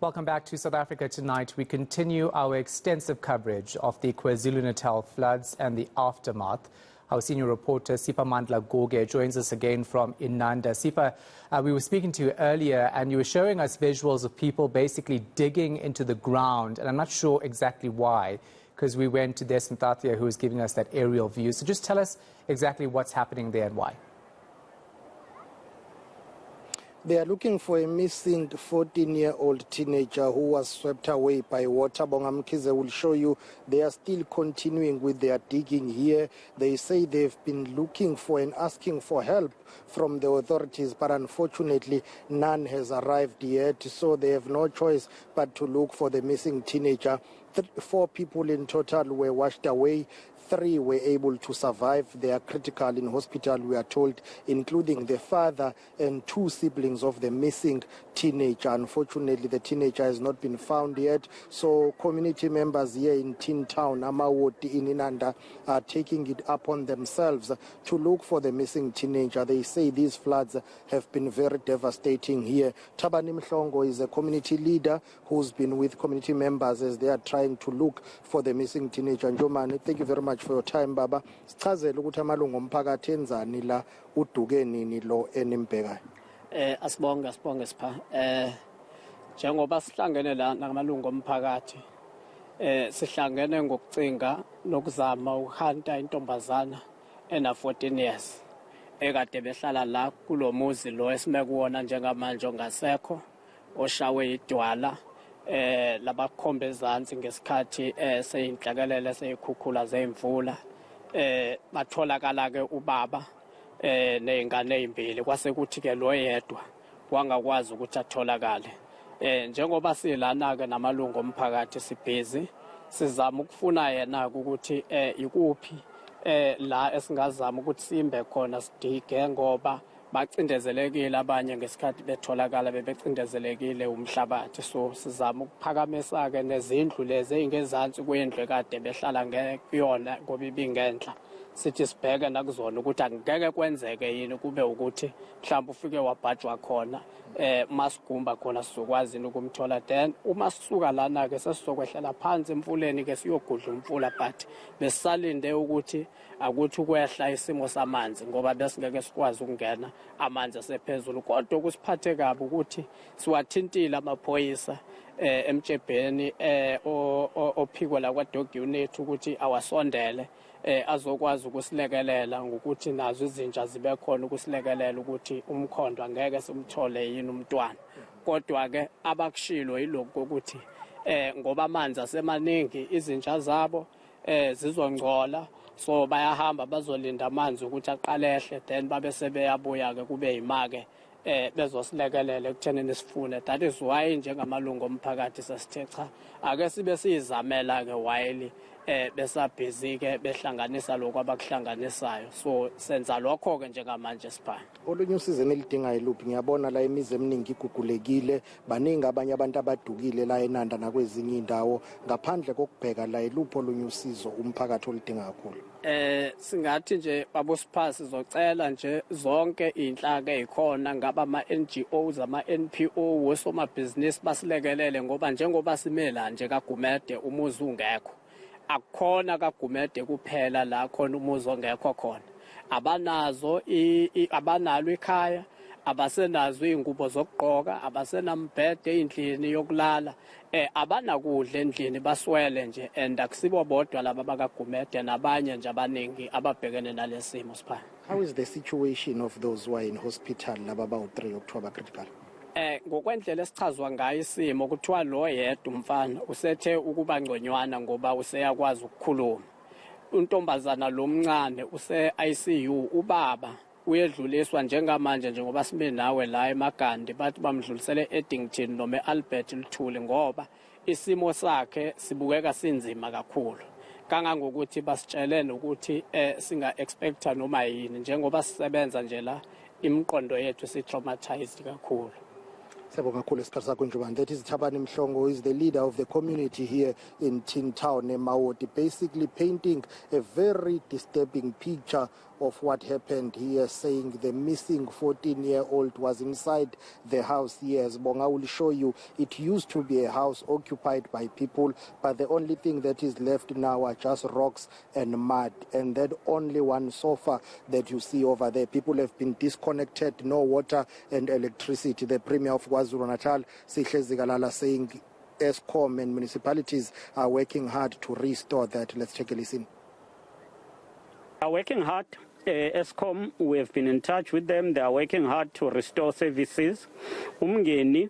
Welcome back to South Africa Tonight. We continue our extensive coverage of the KwaZulu-Natal floods and the aftermath. Our senior reporter, Siphamandla Goge, joins us again from Inanda. Sipa, we were speaking to you earlier and you were showing us visuals of people basically digging into the ground. And I'm not sure exactly why, because we went to Des Mtathia, who was giving us that aerial view. So just tell us exactly what's happening there and why. They are looking for a missing 14-year-old teenager who was swept away by water. Bongamkize will show you they are still continuing with their digging here. They say they've been looking for and asking for help from the authorities, but unfortunately none has arrived yet. So they have no choice but to look for the missing teenager. 4 people in total were washed away. 3 were able to survive. They are critical in hospital, we are told, including the father and 2 siblings of the missing teenager. Unfortunately, the teenager has not been found yet. So community members here in Tin Town, Amawoti in Inanda, are taking it upon themselves to look for the missing teenager. They say these floods have been very devastating here. Tabani Mhlongo is a community leader who's been with community members as they are trying to look for the missing teenager. Njomani, thank you very much for your time, Baba. Sichazela ukuthi amalungu omphakathi enzani la uduke nini lo enimbhekayo. Asibonga sipha. Njengoba sihlangene la namalungu omphakathi, sihlangene ngokucinga nokuzama ukuhanta intombazana ena 14 years. Ekade behlala la kulomuzi lo esimekuwona njengamanje ongasekho, oshawe idwala. Labakhombe ezansi ngesikhathi seyinhlakelele seyikhukhula zemvula batholakala ke ubaba nezingane ezimbili kwase kuthi ke lo yedwa wangakwazi ukuthi atholakale njengoba silana ke namalungu omphakathi sibhizi sizama ukufuna yena ukuthi ikuphi la esingazama ukuthi simbe khona sidige ngoba bacindezelekile abanye ngesikhathi betholakala bebecindezelekile umhlabathi. So sizama ukuphakamisa ke nezindlu lezi ezingezansi kwendlu kade behlala ngekuyona ngoba ibingenhla. Sithi sibheke nakuzona ukuthi angeke kwenzeke yini kube ukuthi mhlawumbe ufike wabhajwa khona masigumba khona sizokwazi ukumthola. Then uma sisuka lana ke sesizokwehlela phansi emfuleni ke siyogudla umfula, but besisalinde ukuthi akuthi ukwehla isimo samanzi ngoba besingeke sikwazi ukungena amanzi asephezulu. Kodwa ukusiphathe kabi ukuthi siwathintile amaphoyisa emtshebheni ophiko la kwa dog unit ukuthi awasondele azokwazi ukusilekelela ngokuthi nazo izinja zibe khona ukusilekelela ukuthi umkhondo angeke simthole yini umntwana. Kodwa ke abakushilo yilokho ukuthi ngoba amanzi asemaningi izinja zabo zizongcola, so bayahamba bazolinda amanzi ukuthi aqalehle, then babe sebeyabuya ke kube yimake bezosilekelela ekuthenini sifune. That is why njengamalungu omphakathi sasithe cha ake sibe siyizamela ke while besabhizi ke behlanganisa lokho abakuhlanganisayo. So senza lokho ke njengamanje sipha. Olunye usizo nelidinga yiluphi? Ngiyabona la imizi eminingi igugulekile, baningi abanye abantu abadukile la eNanda nakwezinye indawo. Ngaphandle kokubheka la ilupho olunye usizo umphakathi olidinga kakhulu. Singathi nje babosipha sizocela nje zonke inhlaka ezikhona ngaba ama NGOs ama NPO wosomabhizinisi basilekelele ngoba njengoba simela nje kaGumede umuzi ungekho. Akukhona kaGumede kuphela la khona umuzi ongekho khona. Abanazo abanalo ekhaya, abasenazo izingubo zokugqoka, abasenambhede endlini yokulala, abanakudla endlini baswele nje, and akusibo bodwa laba bakaGumede nabanye nje abaningi ababhekene nalesimo sipha. How is the situation of those who are in hospital laba bawu3 October critical? Ngokwendlela esichazwa ngayo isimo kuthiwa lo yedwa umfana usethe ukuba ngconywana ngoba useyakwazi ukukhuluma. Untombazana lomncane use ICU, ubaba uyedluliswa njengamanje njengoba sibe nawe la eMagandi bathi bamdlulisele eDington noma eAlbert Luthuli ngoba isimo sakhe sibukeka sinzima kakhulu. Kangangokuthi basitshelene ukuthi singa expecta noma yini njengoba sisebenza nje la imiqondo yethu si traumatized kakhulu. That is Thabani Mhlongo, who is the leader of the community here in Tin Town, Mawoti, basically painting a very disturbing picture of what happened here, saying the missing 14-year-old was inside the house. Yes, Bonga will show you it used to be a house occupied by people, but the only thing that is left now are just rocks and mud, and that only one sofa that you see over there. People have been disconnected, no water and electricity. The Premier of KwaZulu-Natal, Sihle Zikalala, saying ESCOM and municipalities are working hard to restore that. Let's take a listen. Are working hard. ESCOM, we have been in touch with them. They are working hard to restore services. Umngeni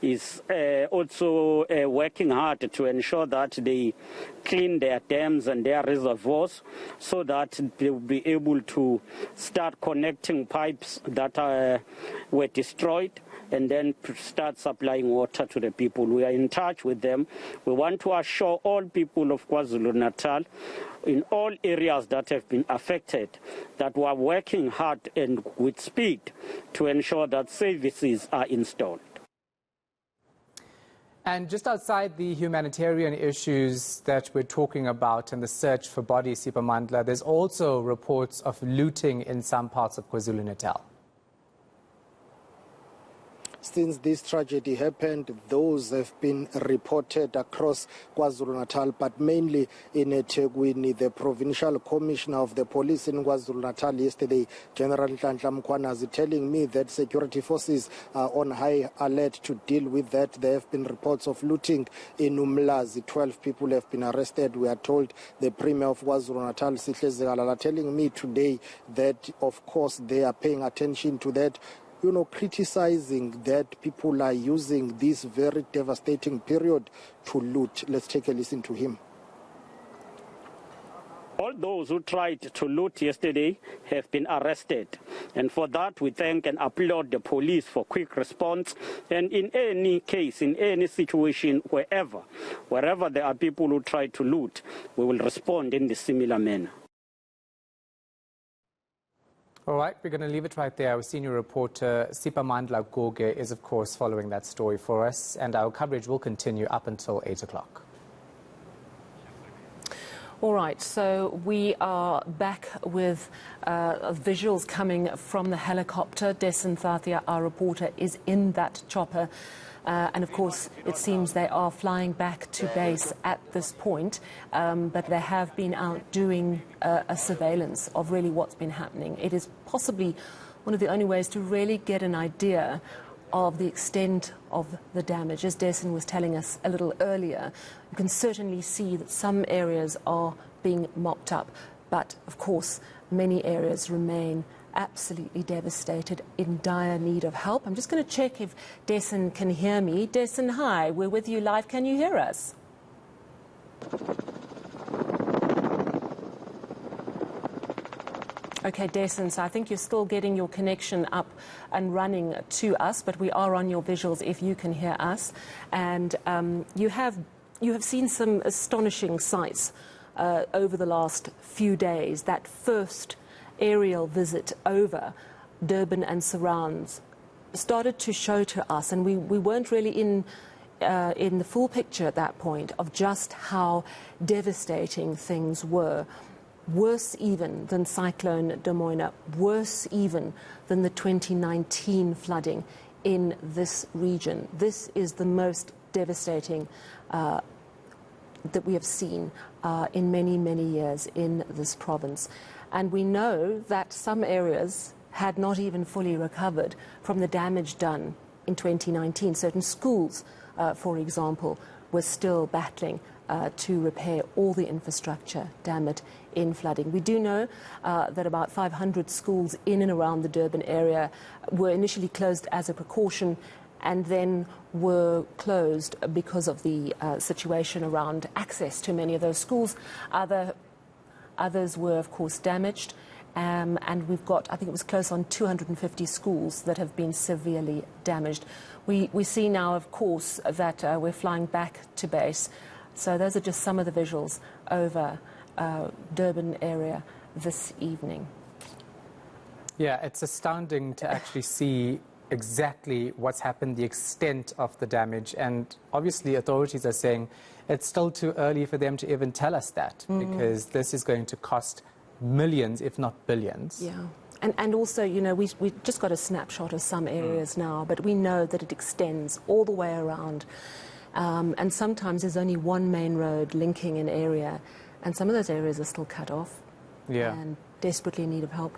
is also working hard to ensure that they clean their dams and their reservoirs so that they will be able to start connecting pipes that were destroyed and then start supplying water to the people. We are in touch with them. We want to assure all people of KwaZulu-Natal in all areas that have been affected that we are working hard and with speed to ensure that services are installed. And just outside the humanitarian issues that we're talking about and the search for bodies, Siphamandla, there's also reports of looting in some parts of KwaZulu-Natal. Since this tragedy happened, those have been reported across KwaZulu-Natal, but mainly in eThekwini. The Provincial Commissioner of the Police in KwaZulu-Natal yesterday, General Nhlanhla Mkhwanazi, telling me that security forces are on high alert to deal with that. There have been reports of looting in Umlazi. 12 people have been arrested. We are told the Premier of KwaZulu-Natal, Sihle Zikalala, telling me today that, of course, they are paying attention to that, criticizing that people are using this very devastating period to loot. Let's take a listen to him. All those who tried to loot yesterday have been arrested. And for that, we thank and applaud the police for quick response. And in any case, in any situation, wherever there are people who try to loot, we will respond in the similar manner. All right, we're going to leave it right there. Our senior reporter, Siphamandla Goge, is, of course, following that story for us, and our coverage will continue up until 8 o'clock. All right, so we are back with visuals coming from the helicopter. Desin Thathia, our reporter, is in that chopper. And of course, it seems they are flying back to base at this point, but they have been out doing a surveillance of really what's been happening. It is possibly one of the only ways to really get an idea of the extent of the damage. As Desin was telling us a little earlier, you can certainly see that some areas are being mopped up, but of course, many areas remain absolutely devastated, in dire need of help. I'm just going to check if Desin can hear me. Desin, hi, we're with you live. Can you hear us? Okay, Desin, so I think you're still getting your connection up and running to us, but we are on your visuals if you can hear us. And you have seen some astonishing sights over the last few days. That first aerial visit over Durban and surrounds started to show to us, and we weren't really in the full picture at that point of just how devastating things were. Worse even than Cyclone Demoina, worse even than the 2019 flooding in this region. This is the most devastating that we have seen in many, many years in this province. And we know that some areas had not even fully recovered from the damage done in 2019. Certain schools, for example, were still battling to repair all the infrastructure damaged in flooding. We do know that about 500 schools in and around the Durban area were initially closed as a precaution and then were closed because of the situation around access to many of those schools. Others were, of course, damaged, and we've got, I think it was close on 250 schools that have been severely damaged. We see now, of course, that we're flying back to base. So those are just some of the visuals over Durban area this evening. Yeah, it's astounding to actually see exactly what's happened, the extent of the damage. And obviously authorities are saying it's still too early for them to even tell us that, because this is going to cost millions, if not billions. Yeah. And also, you know, we just got a snapshot of some areas now, but we know that it extends all the way around. And sometimes there's only one main road linking an area, and some of those areas are still cut off and desperately in need of help.